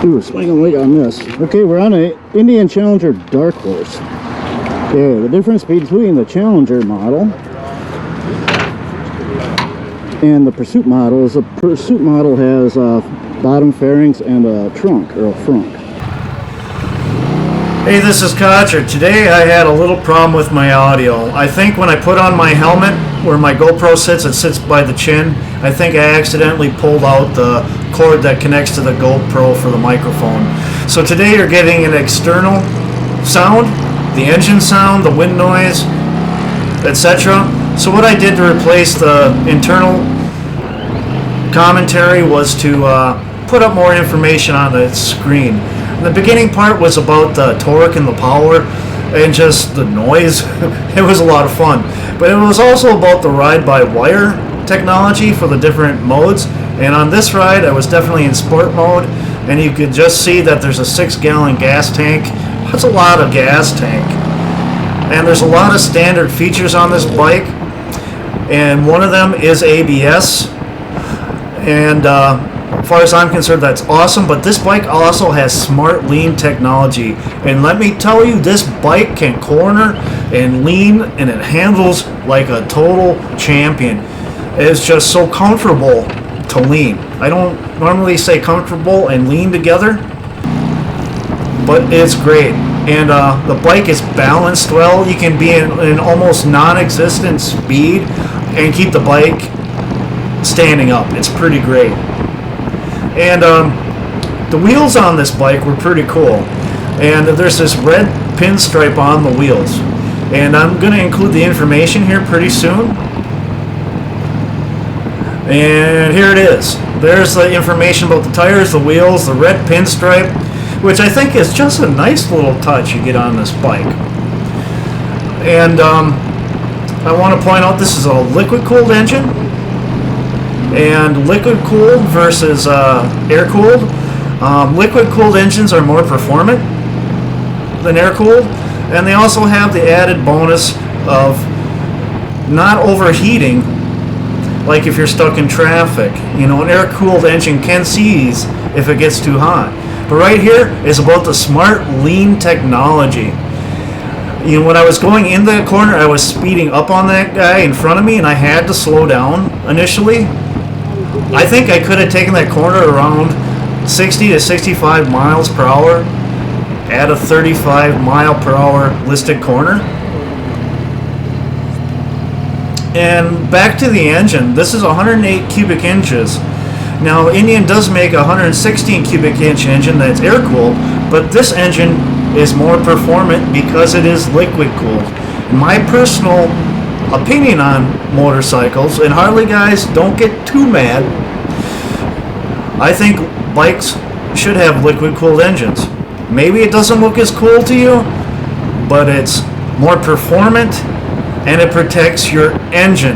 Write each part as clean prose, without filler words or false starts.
Ooh, swinging weight on this. Okay, we're on a Indian Challenger Dark Horse. Okay, the difference between the Challenger model and the Pursuit model is the Pursuit model has bottom fairings and a trunk, or a frunk. Hey, this is Kotcher. Today I had a little problem with my audio. I think when I put on my helmet, where my GoPro sits, it sits by the chin. I think I accidentally pulled out the cord that connects to the GoPro for the microphone. So today you're getting an external sound, the engine sound, the wind noise, etc. So what I did to replace the internal commentary was to put up more information on the screen. The beginning part was about the torque and the power and just the noise. It was a lot of fun. But it was also about the ride-by-wire technology for the different modes. And on this ride, I was definitely in sport mode. And you could just see that there's a 6-gallon gas tank. That's a lot of gas tank. And there's a lot of standard features on this bike. And one of them is ABS. And as far as I'm concerned, that's awesome, but this bike also has smart lean technology, and let me tell you, this bike can corner and lean, and it handles like a total champion. It's just so comfortable to lean. I don't normally say comfortable and lean together, but it's great. And the bike is balanced well. You can be in almost non-existent speed and keep the bike standing up. It's pretty great. And the wheels on this bike were pretty cool. And there's this red pinstripe on the wheels. And I'm going to include the information here pretty soon. And here it is. There's the information about the tires, the wheels, the red pinstripe, which I think is just a nice little touch you get on this bike. And I want to point out this is a liquid-cooled engine. And liquid-cooled versus air-cooled. Liquid-cooled engines are more performant than air-cooled, and they also have the added bonus of not overheating, like if you're stuck in traffic. You know, an air-cooled engine can seize if it gets too hot. But right here is about the smart lean technology. You know, when I was going in that corner, I was speeding up on that guy in front of me, and I had to slow down initially. I think I could have taken that corner around 60 to 65 miles per hour at a 35 mile per hour listed corner. And back to the engine, this is 108 cubic inches. Now Indian does make a 116 cubic inch engine that's air cooled, but this engine is more performant because it is liquid cooled. My personal opinion on motorcycles, and Harley guys, don't get too mad, I think bikes should have liquid cooled engines. Maybe it doesn't look as cool to you, but it's more performant and it protects your engine.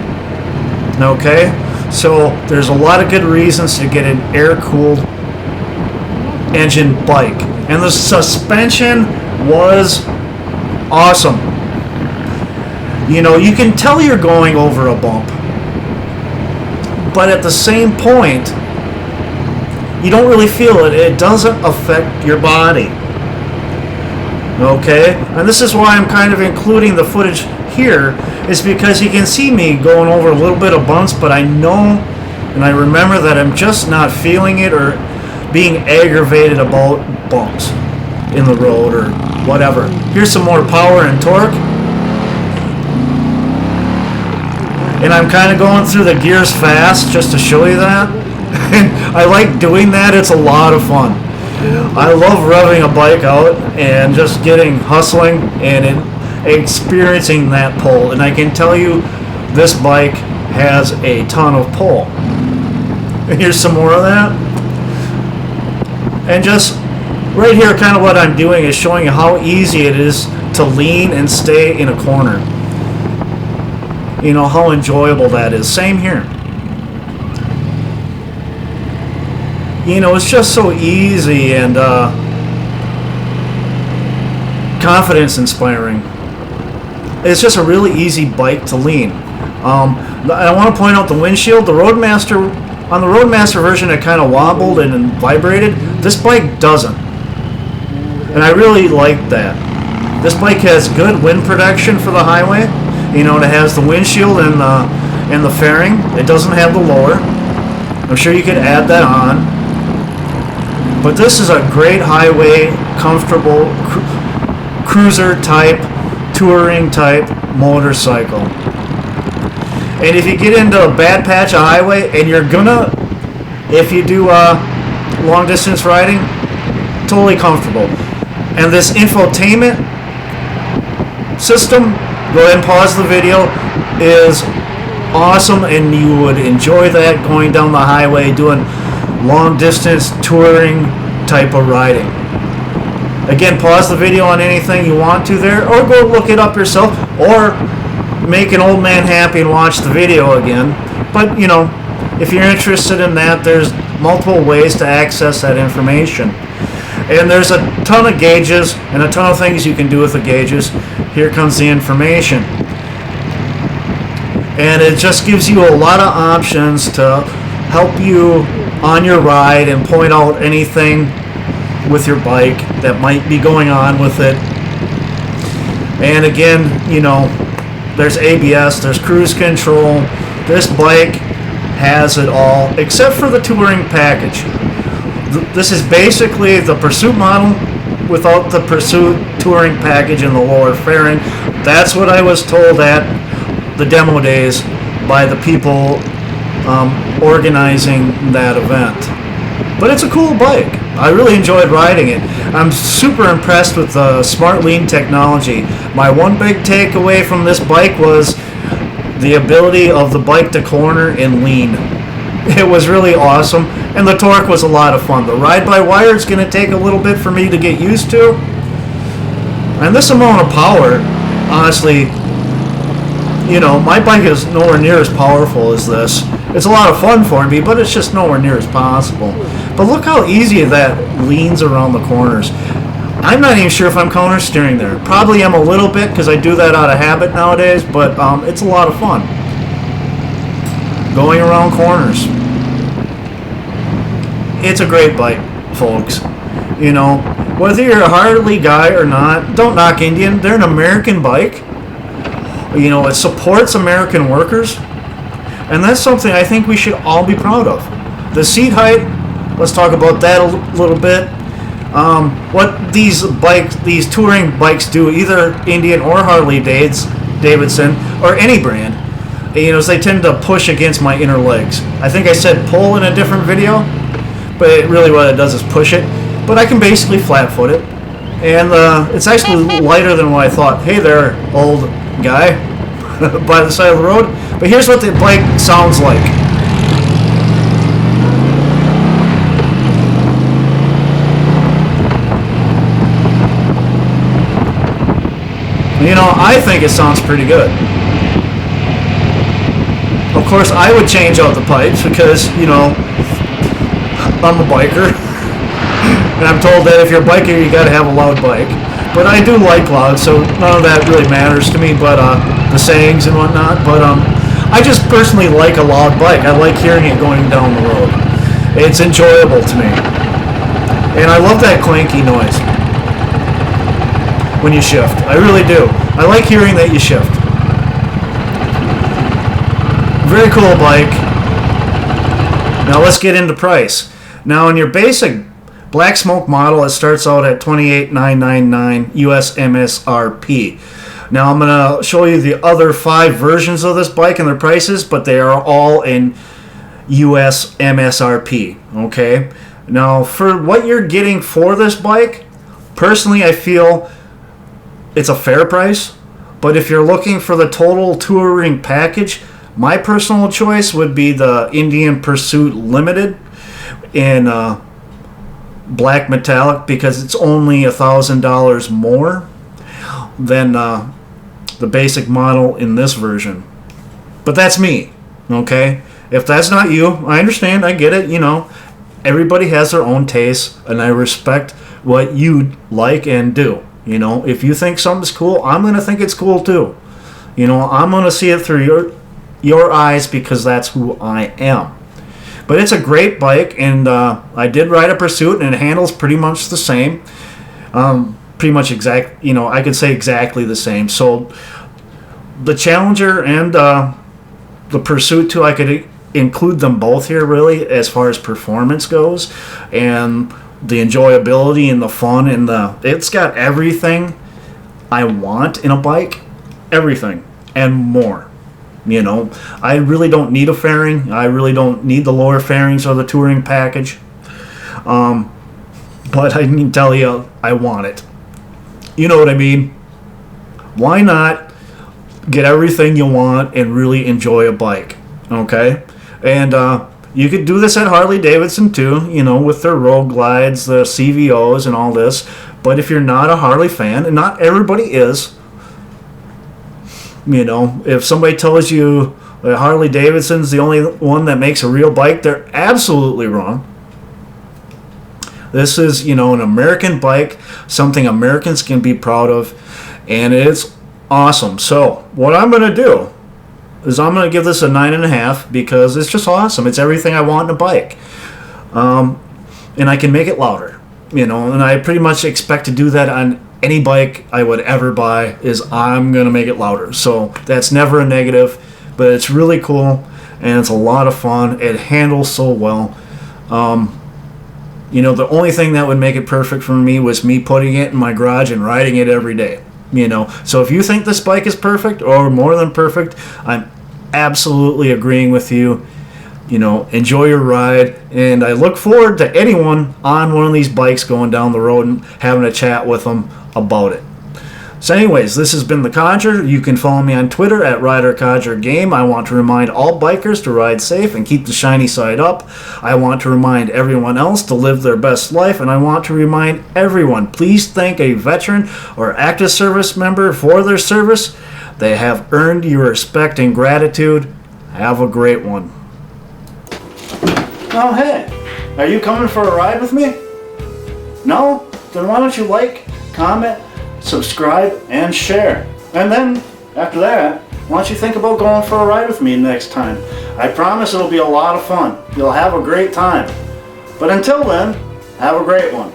Okay, so there's a lot of good reasons to get an air cooled engine bike, and the suspension was awesome. You know, you can tell you're going over a bump, but at the same point, you don't really feel it. It doesn't affect your body. Okay? And this is why I'm kind of including the footage here, is because you can see me going over a little bit of bumps, but I know and I remember that I'm just not feeling it or being aggravated about bumps in the road or whatever. Here's some more power and torque. And I'm kind of going through the gears fast just to show you that. And I like doing that. It's a lot of fun. I love revving a bike out and just hustling and experiencing that pull. And I can tell you, this bike has a ton of pull. And here's some more of that. And just right here, kind of what I'm doing is showing you how easy it is to lean and stay in a corner. You know, how enjoyable that is. Same here. You know, it's just so easy and confidence inspiring. It's just a really easy bike to lean. I want to point out the windshield. The Roadmaster On the Roadmaster version, it kind of wobbled and vibrated. This bike doesn't. And I really like that. This bike has good wind protection for the highway. You know, it has the windshield and the fairing. It doesn't have the lower. I'm sure you could add that on. But this is a great highway, comfortable, cruiser type, touring type motorcycle. And if you get into a bad patch of highway, and you're gonna, if you do long distance riding, totally comfortable. And this infotainment system, go ahead and pause the video, is awesome, and you would enjoy that going down the highway doing long distance touring type of riding. Again, pause the video on anything you want to there, or go look it up yourself, or make an old man happy and watch the video again. But you know, if you're interested in that, there's multiple ways to access that information. And there's a ton of gauges and a ton of things you can do with the gauges. Here comes the information. And it just gives you a lot of options to help you on your ride and point out anything with your bike that might be going on with it. And again, you know, there's ABS, there's cruise control. This bike has it all, except for the touring package. This is basically the Pursuit model without the Pursuit touring package and the lower fairing. That's what I was told at the demo days by the people organizing that event. But it's a cool bike. I really enjoyed riding it. I'm super impressed with the Smart Lean technology. My one big takeaway from this bike was the ability of the bike to corner and lean. It was really awesome, and the torque was a lot of fun. The ride-by-wire is going to take a little bit for me to get used to. And this amount of power, honestly, you know, my bike is nowhere near as powerful as this. It's a lot of fun for me, but it's just nowhere near as possible. But look how easy that leans around the corners. I'm not even sure if I'm counter steering there. Probably am a little bit because I do that out of habit nowadays, but it's a lot of fun going around corners. It's a great bike, folks. You know, whether you're a Harley guy or not, don't knock Indian. They're an American bike. You know, it supports American workers, and that's something I think we should all be proud of. The seat height, let's talk about that a little bit. What these touring bikes do, either Indian or Harley Davidson, or any brand, you know, is they tend to push against my inner legs. I think I said pull in a different video, but really what it does is push it. But I can basically flat foot it, and it's actually lighter than what I thought. Hey there, old guy by the side of the road. But here's what the bike sounds like. You know, I think it sounds pretty good. Of course, I would change out the pipes because, you know, I'm a biker. And I'm told that if you're a biker, you gotta have a loud bike. But I do like loud, so none of that really matters to me, but the sayings and whatnot. But I just personally like a loud bike. I like hearing it going down the road. It's enjoyable to me. And I love that clanky noise when you shift. I really do. I like hearing that you shift. Very cool bike. Now let's get into price. Now in your basic Black Smoke model, it starts out at $28,999 US MSRP. Now I'm going to show you the other 5 versions of this bike and their prices, but they are all in US MSRP. Okay. Now for what you're getting for this bike, personally I feel it's a fair price. But if you're looking for the total touring package, my personal choice would be the Indian Pursuit Limited in black metallic, because it's only $1,000 more than the basic model in this version. But that's me, okay? If that's not you, I understand, I get it, you know. Everybody has their own tastes, and I respect what you like and do. You know, if you think something's cool, I'm going to think it's cool too. You know, I'm going to see it through your eyes because that's who I am. But it's a great bike, and I did ride a Pursuit, and it handles pretty much the same. Pretty much I could say exactly the same. So the Challenger and the Pursuit too, I could include them both here really as far as performance goes, and the enjoyability and the fun, and it's got everything I want in a bike, everything and more. I really don't need a fairing. I really don't need the lower fairings or the touring package. But I can tell you, I want it. You know what I mean? Why not get everything you want and really enjoy a bike? Okay? And you could do this at Harley-Davidson too, with their Road Glides, the CVOs and all this. But if you're not a Harley fan, and not everybody is, if somebody tells you that Harley-Davidson's the only one that makes a real bike, they're absolutely wrong. This is, an American bike, something Americans can be proud of, and it's awesome. So what I'm going to do is I'm going to give this a 9.5 because it's just awesome. It's everything I want in a bike. And I can make it louder, and I pretty much expect to do that on any bike I would ever buy. Is I'm going to make it louder. So that's never a negative, but it's really cool, and it's a lot of fun. It handles so well. The only thing that would make it perfect for me was me putting it in my garage and riding it every day. So if you think this bike is perfect or more than perfect, I'm absolutely agreeing with you. Enjoy your ride, and I look forward to anyone on one of these bikes going down the road and having a chat with them about it. So anyways, this has been The Codger. You can follow me on Twitter at RiderCodgerGame. I want to remind all bikers to ride safe and keep the shiny side up. I want to remind everyone else to live their best life, and I want to remind everyone, please thank a veteran or active service member for their service. They have earned your respect and gratitude. Have a great one. Oh, hey, are you coming for a ride with me? No? Then why don't you like, comment, subscribe, and share. And then, after that, why don't you think about going for a ride with me next time? I promise it'll be a lot of fun. You'll have a great time. But until then, have a great one.